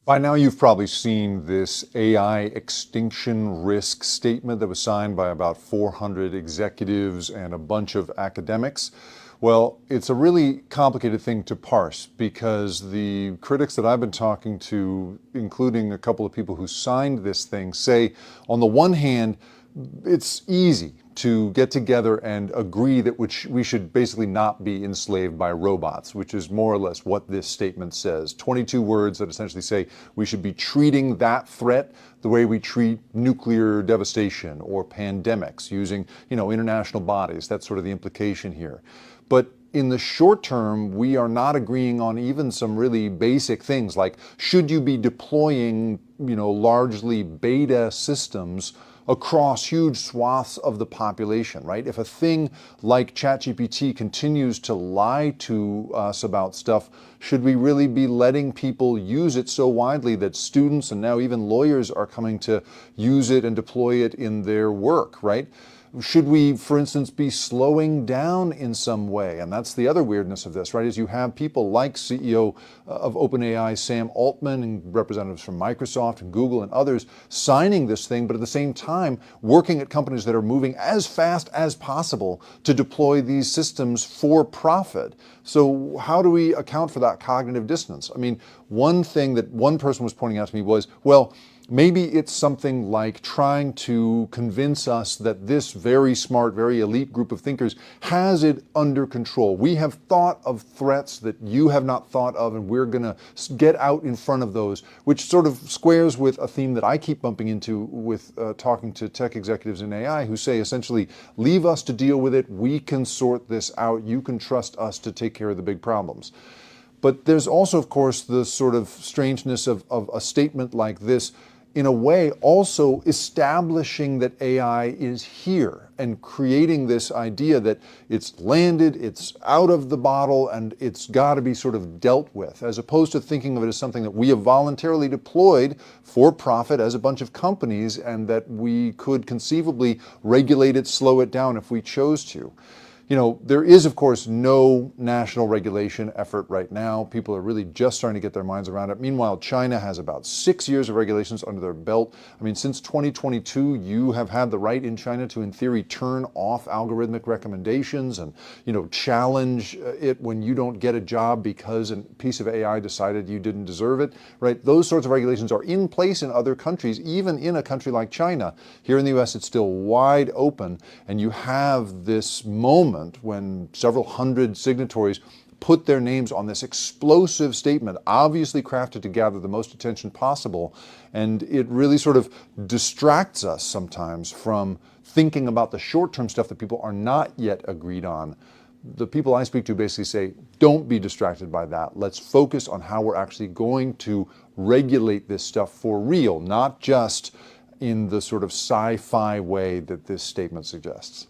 By now, you've probably seen this AI extinction risk statement that was signed by about 400 executives and a bunch of academics. Well, it's a really complicated thing to parse because the critics that I've been talking to, including a couple of people who signed this thing, say, on the one hand, it's easy to get together and agree that we should basically not be enslaved by robots, which is more or less what this statement says. 22 words that essentially say we should be treating that threat the way we treat nuclear devastation or pandemics, using, international bodies. That's sort of the implication here. But in the short term, we are not agreeing on even some really basic things like, should you be deploying, largely beta systems across huge swaths of the population, right? If a thing like ChatGPT continues to lie to us about stuff, should we really be letting people use it so widely that students and now even lawyers are coming to use it and deploy it in their work, right? Should we, for instance, be slowing down in some way? And that's the other weirdness of this, right? Is you have people like CEO of OpenAI, Sam Altman, and representatives from Microsoft and Google and others signing this thing, but at the same time working at companies that are moving as fast as possible to deploy these systems for profit. So how do we account for that cognitive dissonance? I mean, one thing that one person was pointing out to me was, well, maybe it's something like trying to convince us that this very smart, very elite group of thinkers has it under control. We have thought of threats that you have not thought of, and we're going to get out in front of those, which sort of squares with a theme that I keep bumping into with talking to tech executives in AI who say essentially, leave us to deal with it. We can sort this out. You can trust us to take care of the big problems. But there's also, of course, the sort of strangeness of a statement like this, in a way, also establishing that AI is here and creating this idea that it's landed, it's out of the bottle, and it's got to be sort of dealt with, as opposed to thinking of it as something that we have voluntarily deployed for profit as a bunch of companies, and that we could conceivably regulate it, slow it down if we chose to. There is, of course, no national regulation effort right now. People are really just starting to get their minds around it. Meanwhile, China has about 6 years of regulations under their belt. I mean, since 2022, you have had the right in China to, in theory, turn off algorithmic recommendations and, challenge it when you don't get a job because a piece of AI decided you didn't deserve it, right? Those sorts of regulations are in place in other countries, even in a country like China. Here in the US, it's still wide open, and you have this moment when several hundred signatories put their names on this explosive statement, obviously crafted to gather the most attention possible. And it really sort of distracts us sometimes from thinking about the short-term stuff that people are not yet agreed on. The people I speak to basically say, don't be distracted by that. Let's focus on how we're actually going to regulate this stuff for real, not just in the sort of sci-fi way that this statement suggests.